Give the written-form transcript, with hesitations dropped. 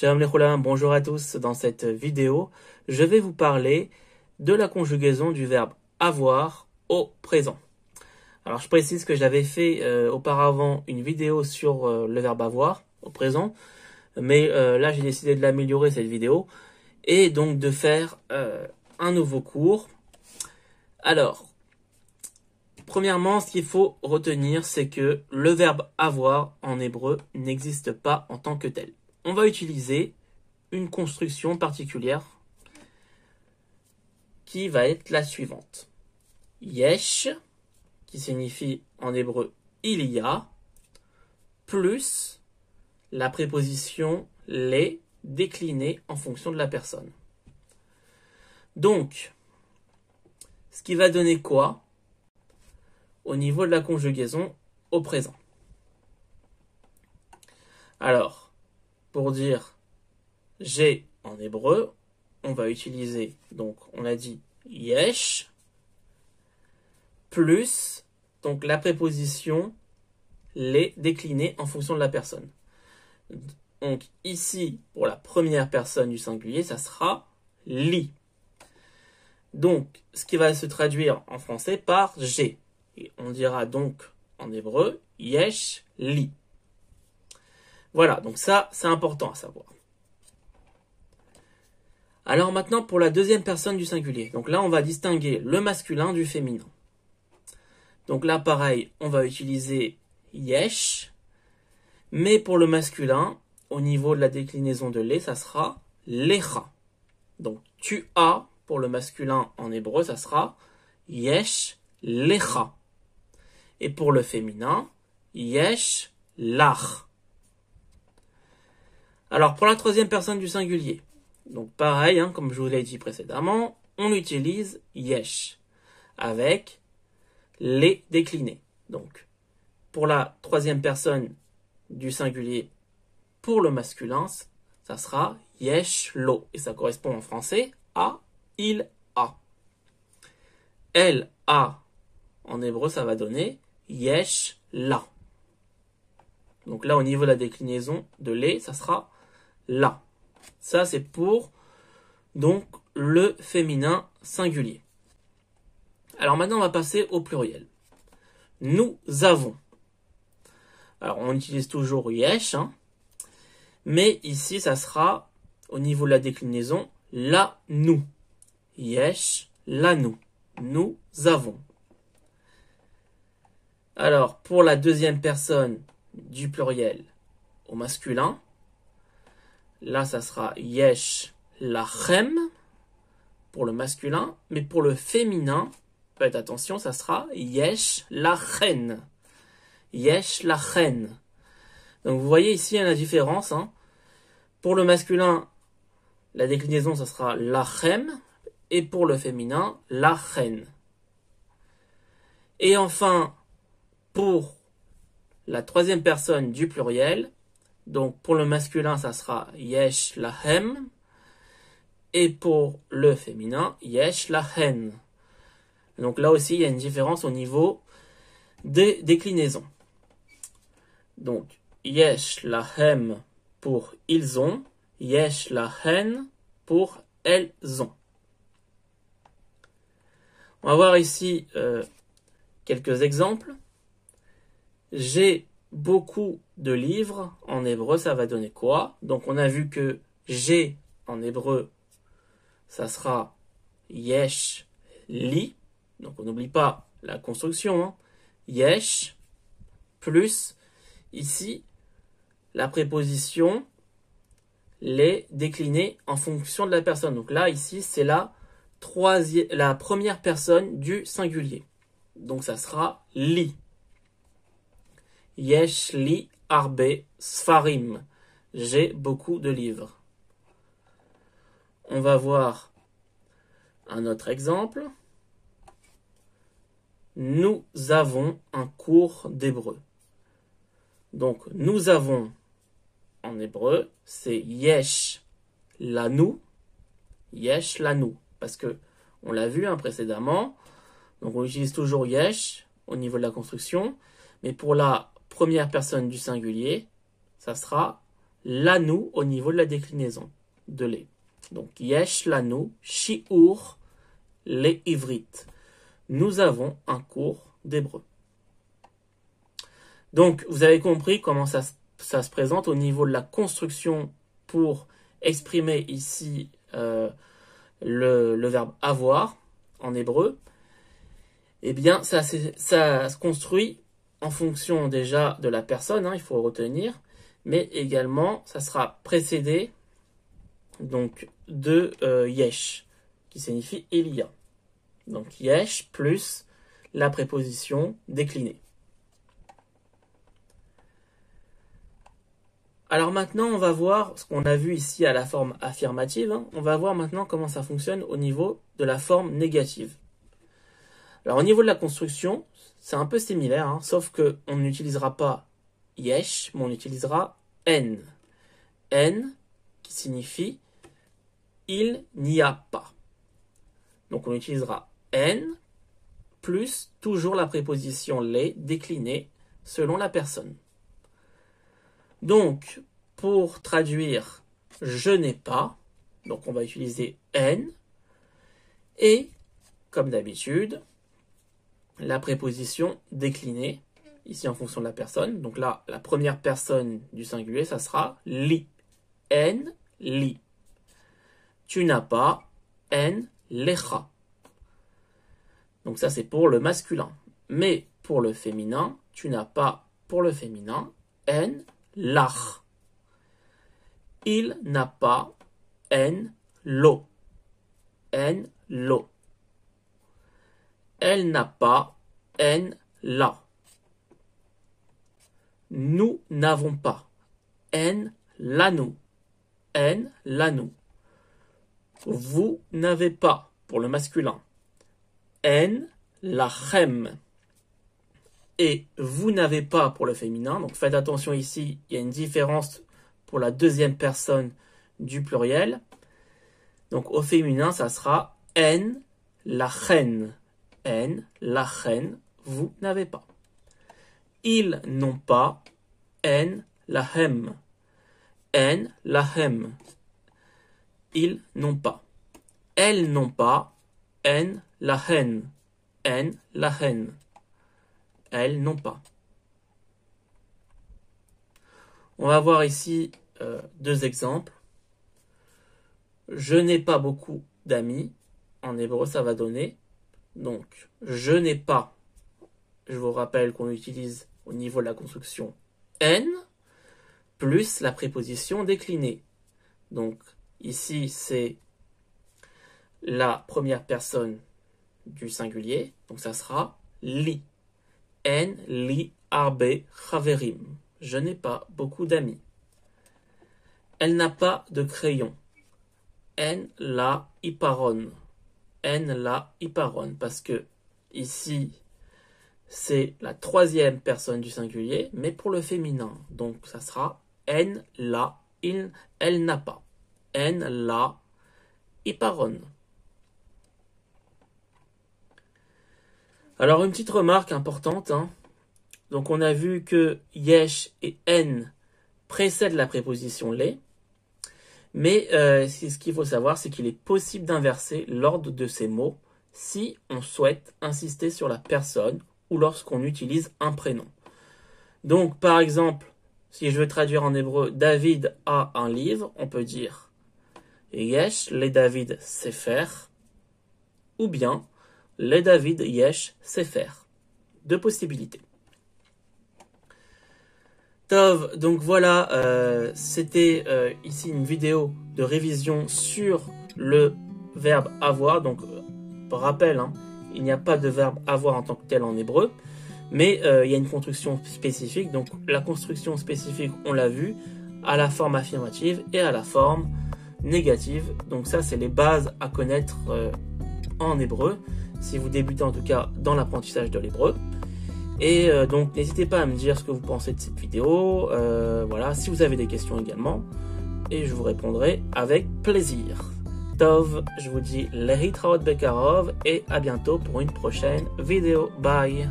Shalom Lecholam, bonjour à tous. Dans cette vidéo, je vais vous parler de la conjugaison du verbe avoir au présent. Alors je précise que j'avais fait auparavant une vidéo sur le verbe avoir au présent, mais là j'ai décidé de l'améliorer cette vidéo et donc de faire un nouveau cours. Alors, premièrement, ce qu'il faut retenir, c'est que le verbe avoir en hébreu n'existe pas en tant que tel. On va utiliser une construction particulière qui va être la suivante. Yesh, qui signifie en hébreu il y a, plus la préposition les déclinée en fonction de la personne. Donc, ce qui va donner quoi au niveau de la conjugaison au présent? Alors, pour dire j'ai en hébreu, on va utiliser, donc on a dit yesh, plus donc la préposition les déclinée en fonction de la personne. Donc ici, pour la première personne du singulier, ça sera li. Donc, ce qui va se traduire en français par j'ai. Et on dira donc en hébreu yesh li. Voilà, donc ça, c'est important à savoir. Alors maintenant, pour la deuxième personne du singulier. Donc là, on va distinguer le masculin du féminin. Donc là, pareil, on va utiliser yesh. Mais pour le masculin, au niveau de la déclinaison de les, ça sera lecha. Donc tu as, pour le masculin en hébreu, ça sera yesh lecha. Et pour le féminin, yesh lach. Alors, pour la troisième personne du singulier, donc pareil, comme je vous l'ai dit précédemment, on utilise yesh avec les déclinés. Donc, pour la troisième personne du singulier, pour le masculin, ça sera yesh lo. Et ça correspond en français à il a. Elle a, en hébreu, ça va donner yesh la. Donc là, au niveau de la déclinaison de les, ça sera là. Ça, c'est pour donc le féminin singulier. Alors maintenant, on va passer au pluriel. Nous avons. Alors, on utilise toujours yesh, mais ici, ça sera, au niveau de la déclinaison, la nous. Yesh, la nous. Nous avons. Alors, pour la deuxième personne du pluriel au masculin, là, ça sera yesh lachem pour le masculin, mais pour le féminin, faites attention, ça sera yesh lachen. Yesh lachen. Donc vous voyez ici la différence. Pour le masculin, la déclinaison, ça sera lachem, et pour le féminin, lachen. Et enfin, pour la troisième personne du pluriel, donc pour le masculin, ça sera yesh lahem. Et pour le féminin, yesh lahen. Donc là aussi, il y a une différence au niveau des déclinaisons. Donc, yesh lahem pour ils ont, yesh lahen pour elles ont. On va voir ici quelques exemples. J'ai beaucoup de livres, en hébreu, ça va donner quoi? Donc, on a vu que j'ai, en hébreu, ça sera yesh li. Donc, on n'oublie pas la construction. Yesh, plus, ici, la préposition les déclinée en fonction de la personne. Donc là, ici, c'est la première personne du singulier. Donc, ça sera li. Yesh li arbe sfarim. J'ai beaucoup de livres. On va voir un autre exemple. Nous avons un cours d'hébreu. Donc, nous avons en hébreu, c'est yesh lanu. Yesh lanu. Parce que, on l'a vu précédemment, donc on utilise toujours yesh au niveau de la construction, mais pour la première personne du singulier, ça sera lanu au niveau de la déclinaison de les. Donc, yesh lanu shi'ur le ivrit. Nous avons un cours d'hébreu. Donc, vous avez compris comment ça se présente au niveau de la construction pour exprimer ici le verbe avoir en hébreu. Eh bien, ça se construit en fonction déjà de la personne, hein, il faut retenir, mais également, ça sera précédé donc de yesh, qui signifie il y a. Donc yesh plus la préposition déclinée. Alors maintenant, on va voir ce qu'on a vu ici à la forme affirmative. Hein. On va voir maintenant comment ça fonctionne au niveau de la forme négative. Alors au niveau de la construction, c'est un peu similaire, hein, sauf qu'on n'utilisera pas yesh, mais on utilisera en. En qui signifie il n'y a pas. Donc on utilisera en plus toujours la préposition les déclinée selon la personne. Donc pour traduire je n'ai pas, donc on va utiliser en et comme d'habitude la préposition déclinée ici en fonction de la personne. Donc là la première personne du singulier ça sera li. En li. Tu n'as pas en lecha. Donc ça c'est pour le masculin. Mais pour le féminin, tu n'as pas pour le féminin en lach. Il n'a pas en lo. En lo. Elle n'a pas en la. Nous n'avons pas en lanu. En lanu. Vous n'avez pas, pour le masculin, en lachem. Et vous n'avez pas pour le féminin. Donc faites attention ici, il y a une différence pour la deuxième personne du pluriel. Donc au féminin, ça sera en lachen. En lachen, vous n'avez pas. Ils n'ont pas en lahem. En lahem. Ils n'ont pas. Elles n'ont pas en lahen. En lahen. Elles n'ont pas. On va voir ici deux exemples. Je n'ai pas beaucoup d'amis. En hébreu, ça va donner. Donc, je n'ai pas. Je vous rappelle qu'on utilise au niveau de la construction en plus la préposition déclinée. Donc, ici, c'est la première personne du singulier. Donc, ça sera li. En li arbe chaverim. Je n'ai pas beaucoup d'amis. Elle n'a pas de crayon. En la iparon. En la iparon. Parce que ici, c'est la troisième personne du singulier, mais pour le féminin. Donc, ça sera en la, elle n'a pas. En la iparon. Alors, une petite remarque importante. Hein. Donc, on a vu que yesh et en précèdent la préposition les. Mais ce qu'il faut savoir, c'est qu'il est possible d'inverser l'ordre de ces mots si on souhaite insister sur la personne ou lorsqu'on utilise un prénom. Donc, par exemple, si je veux traduire en hébreu « David a un livre », on peut dire « Yesh le David sefer » ou bien « Le David yesh sefer ». Deux possibilités. Tov, donc voilà, c'était ici une vidéo de révision sur le verbe avoir. Donc, rappel, hein, il n'y a pas de verbe avoir en tant que tel en hébreu, mais il y a une construction spécifique. Donc, la construction spécifique, on l'a vu, à la forme affirmative et à la forme négative. Donc ça, c'est les bases à connaître en hébreu, si vous débutez en tout cas dans l'apprentissage de l'hébreu. Et donc n'hésitez pas à me dire ce que vous pensez de cette vidéo, voilà, si vous avez des questions également, et je vous répondrai avec plaisir. Tov, je vous dis Lehitraot Bekarov et à bientôt pour une prochaine vidéo. Bye.